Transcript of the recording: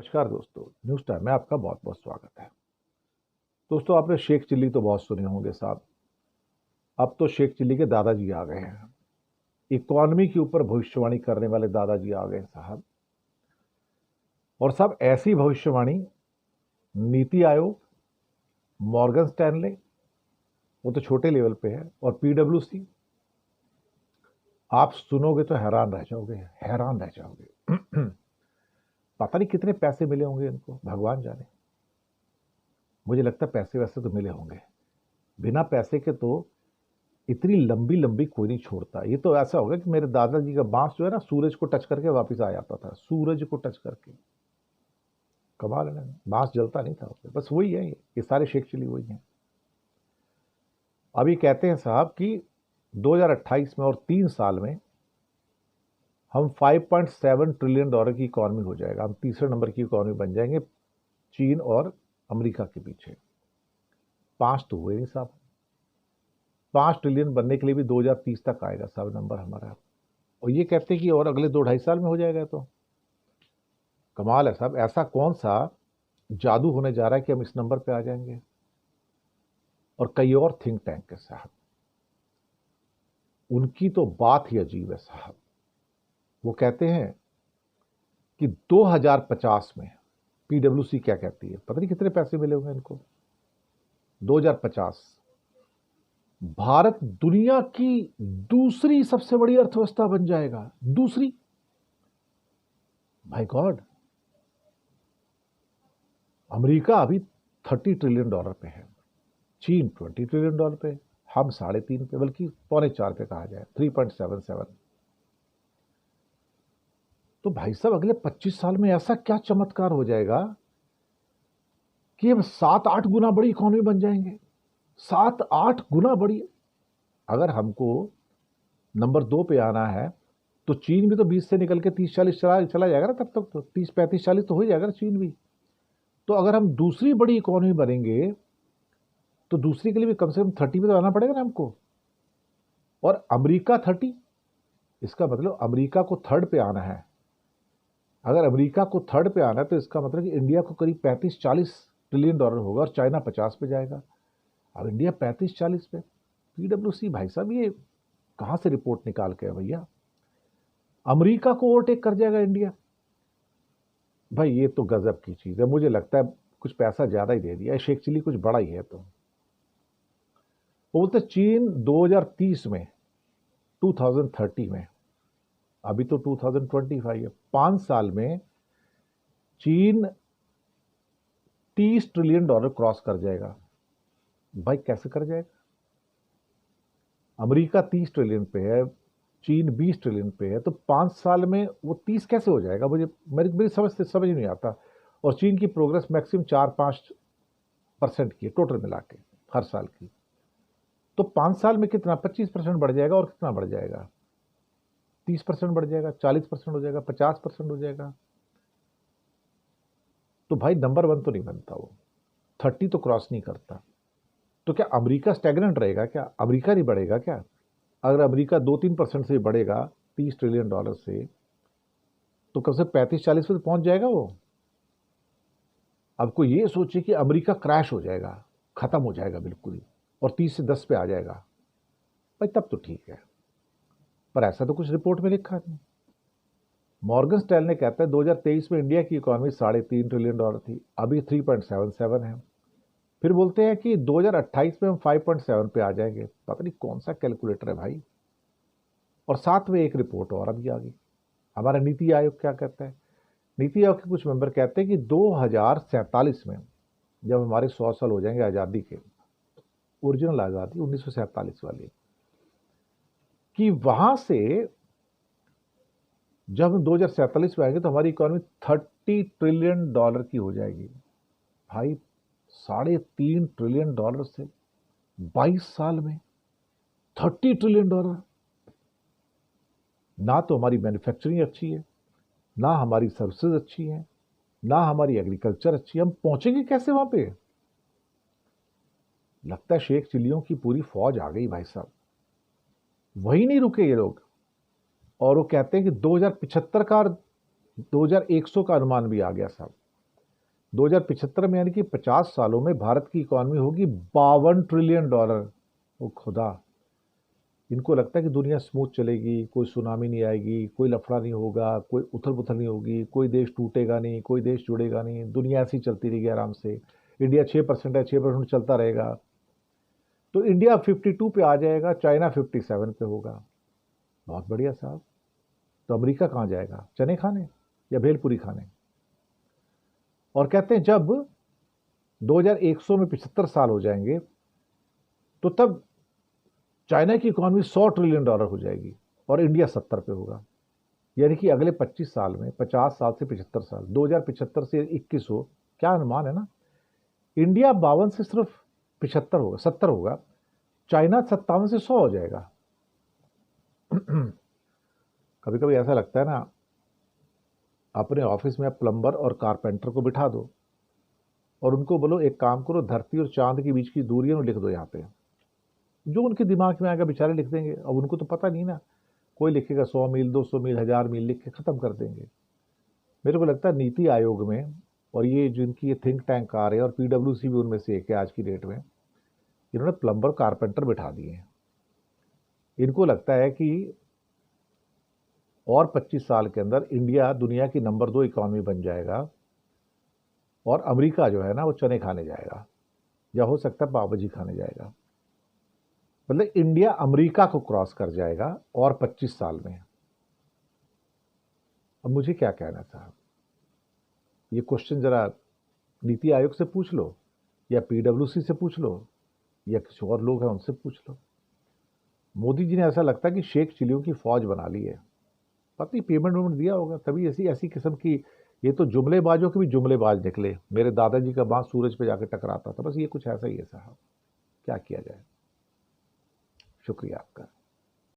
नमस्कार दोस्तों, news time में आपका बहुत बहुत स्वागत है। दोस्तों, आपने शेख चिल्ली तो बहुत सुने होंगे साहब। अब तो शेख चिल्ली के दादाजी आ गए हैं। इकॉनमी के ऊपर भविष्यवाणी करने वाले दादाजी आ गए साहब। और साहब, ऐसी भविष्यवाणी नीति आयोग, मॉर्गन स्टैनले, वो तो छोटे लेवल पे है, और पीडब्ल्यूसी, आप सुनोगे तो हैरान रह जाओगे, हैरान रह जाओगे। पता नहीं कितने पैसे मिले होंगे इनको, भगवान जाने। मुझे लगता है पैसे वैसे तो मिले होंगे। बिना पैसे के तो इतनी लंबी लंबी कोई नहीं छोड़ता। ये तो ऐसा होगा कि मेरे दादाजी का बांस जो है ना, सूरज को टच करके वापस आ जाता था, सूरज को टच करके। कमाल है ना, बांस जलता नहीं था उसमें। बस वही है, ये सारे शेख चिल्ली वही हैं। अभी कहते हैं साहब कि 2028 में और 3 साल में हम 5.7 ट्रिलियन डॉलर की इकॉनमी हो जाएगा। हम तीसरे नंबर की इकॉनमी बन जाएंगे, चीन और अमेरिका के पीछे। 5 तो हुए नहीं साहब। 5 ट्रिलियन बनने के लिए भी 2030 तक आएगा साहब नंबर हमारा। और ये कहते हैं कि और अगले 2-2.5 साल में हो जाएगा। तो कमाल है साहब। ऐसा कौन सा जादू होने जा रहा है कि हम इस नंबर पे आ जाएंगे। और कई और थिंक टैंक है साहब, उनकी तो बात ही अजीब है साहब। वो कहते हैं कि 2050 में, पीडब्ल्यूसी क्या कहती है, पता नहीं कितने पैसे मिले होंगे इनको। 2050 भारत दुनिया की दूसरी सबसे बड़ी अर्थव्यवस्था बन जाएगा। दूसरी, माय गॉड। अमेरिका अभी 30 ट्रिलियन डॉलर पे है, चीन 20 ट्रिलियन डॉलर पे, हम 3.5 पे, बल्कि 3.25 पे कहा जाए, 3.77। तो भाई साहब, अगले 25 साल में ऐसा क्या चमत्कार हो जाएगा कि हम 7-8 गुना बड़ी इकोनॉमी बन जाएंगे। 7-8 गुना बड़ी। अगर हमको नंबर 2 पे आना है तो चीन भी तो 20 से निकल के 30-40 चला जाएगा ना। तब तक तो 30-35-40 तो हो जाएगा ना चीन भी। तो अगर हम दूसरी बड़ी इकोनॉमी बनेंगे तो दूसरी के लिए भी कम से कम 30 पे तो आना पड़ेगा ना हमको। और अमेरिका 30, इसका मतलब अमेरिका को थर्ड पे आना है। अगर अमेरिका को थर्ड पे आना है तो इसका मतलब कि इंडिया को करीब 35-40 ट्रिलियन डॉलर होगा और चाइना 50 पे जाएगा। अब इंडिया 35-40 पे। पीडब्ल्यूसी भाई साहब ये कहां से रिपोर्ट निकाल के है भैया। अमेरिका को ओवरटेक कर जाएगा इंडिया। भाई ये तो गजब की चीज है। मुझे लगता है कुछ पैसा ज्यादा ही दे दिया, शेख चिल्ली कुछ बड़ा ही है। तो वो बोलते चीन 2030 में, 2030 में, अभी तो 2025 है, 5 साल में चीन 30 ट्रिलियन डॉलर क्रॉस कर जाएगा। भाई कैसे कर जाएगा। अमेरिका 30 ट्रिलियन पे है, चीन 20 ट्रिलियन पे है, तो 5 साल में वो 30 कैसे हो जाएगा। मुझे मेरी समझ नहीं आता। और चीन की प्रोग्रेस मैक्सिमम 4-5% की है टोटल मिला के हर साल की। तो 5 साल में कितना, 25% बढ़ जाएगा। और कितना बढ़ जाएगा, 30% बढ़ जाएगा, 40% हो जाएगा, 50% हो जाएगा। तो भाई नंबर 1 तो नहीं बनता वो, 30 तो क्रॉस नहीं करता। तो क्या अमेरिका स्टैग्नेंट रहेगा क्या, अमेरिका नहीं बढ़ेगा क्या। अगर अमेरिका 2-3% से बढ़ेगा 30 ट्रिलियन डॉलर से, तो कम से 35-40 पे तो पहुंच जाएगा वो। अब कोई ये सोचे कि अमेरिका क्रैश हो जाएगा, खत्म हो जाएगा बिल्कुल ही, और 30 से 10 पे आ जाएगा, भाई तब तो ठीक है। पर ऐसा तो कुछ रिपोर्ट में लिखा नहीं। मॉर्गन स्टैनले कहता है 2023 में इंडिया की इकोनॉमी 3.5 ट्रिलियन डॉलर थी, अभी 3.77 है। फिर बोलते हैं कि 2028 में हम 5.7 पे आ जाएंगे। पता नहीं कौन सा कैलकुलेटर है भाई। और साथ में एक रिपोर्ट और अभी आ गई। हमारा नीति आयोग क्या कहता है। नीति आयोग के कुछ मेंबर कहते हैं कि 2047 में, जब हमारे 100 साल हो जाएंगे आज़ादी के, ओरिजिनल आज़ादी 1947 वाली, कि वहां से जब हम 2047 में आएंगे तो हमारी इकोनॉमी 30 ट्रिलियन डॉलर की हो जाएगी। भाई 3.5 ट्रिलियन डॉलर से 22 साल में 30 ट्रिलियन डॉलर। ना तो हमारी मैन्युफैक्चरिंग अच्छी है, ना हमारी सर्विसेज अच्छी है, ना हमारी एग्रीकल्चर अच्छी है। हम पहुंचेंगे कैसे वहां पे। लगता है शेख चिल्लियों की पूरी फौज आ गई भाई साहब। वही नहीं रुके ये लोग। और वो कहते हैं कि 2075 का और 2100 का अनुमान भी आ गया साहब। 2075 में यानी कि 50 सालों में भारत की इकॉनमी होगी $52 ट्रिलियन। वो खुदा, इनको लगता है कि दुनिया स्मूथ चलेगी, कोई सुनामी नहीं आएगी, कोई लफड़ा नहीं होगा, कोई उथल पुथल नहीं होगी, कोई देश टूटेगा नहीं, कोई देश जुड़ेगा नहीं, दुनिया ऐसी चलती रहेगी आराम से। इंडिया 6% है, 6% चलता रहेगा। तो इंडिया 52 पे आ जाएगा, चाइना 57 पे होगा। बहुत बढ़िया साहब। तो अमेरिका कहाँ जाएगा, चने खाने या भेलपुरी खाने? और कहते हैं जब 2100 में 75 साल हो जाएंगे तो तब चाइना की इकॉनमी $100 ट्रिलियन हो जाएगी और इंडिया 70 पे होगा। यानी कि अगले 25 साल में, 50 साल से 75 साल, 2075 से 2100, क्या अनुमान है ना, इंडिया 52 से सिर्फ 75 होगा, 70 होगा, चाइना 57 से 100 हो जाएगा। कभी कभी ऐसा लगता है ना, अपने ऑफिस में प्लम्बर और कारपेंटर को बिठा दो और उनको बोलो एक काम करो, धरती और चांद के बीच की दूरियां लिख दो यहाँ पे। जो उनके दिमाग में आएगा बेचारे लिख देंगे। अब उनको तो पता नहीं ना, कोई लिखेगा 100 मील, 200 मील, 1000 मील, लिख के खत्म कर देंगे। मेरे को लगता है नीति आयोग में, और ये जिनकी ये थिंक टैंक आ रहे हैं, और पीडब्ल्यूसी भी उनमें से एक है आज की डेट में, इन्होंने प्लम्बर कारपेंटर बिठा दिए हैं। इनको लगता है कि और 25 साल के अंदर इंडिया दुनिया की नंबर 2 इकॉनमी बन जाएगा और अमेरिका जो है ना वो चने खाने जाएगा, या हो सकता है पाव भाजी खाने जाएगा। मतलब इंडिया अमेरिका को क्रॉस कर जाएगा और 25 साल में। अब मुझे क्या कहना था, ये क्वेश्चन जरा नीति आयोग से पूछ लो, या पीडब्ल्यूसी से पूछ लो, या किसी और लोग हैं उनसे पूछ लो। मोदी जी ने ऐसा लगता है कि शेख चिलियों की फौज बना ली है। पता नहीं पेमेंट वेमेंट दिया होगा, तभी ऐसी ऐसी किस्म की, ये तो जुमलेबाजों के भी जुमलेबाज निकले। मेरे दादाजी का बांस सूरज पे जाकर टकराता था। बस ये कुछ ऐसा ही है साहब, क्या किया जाए। शुक्रिया आपका।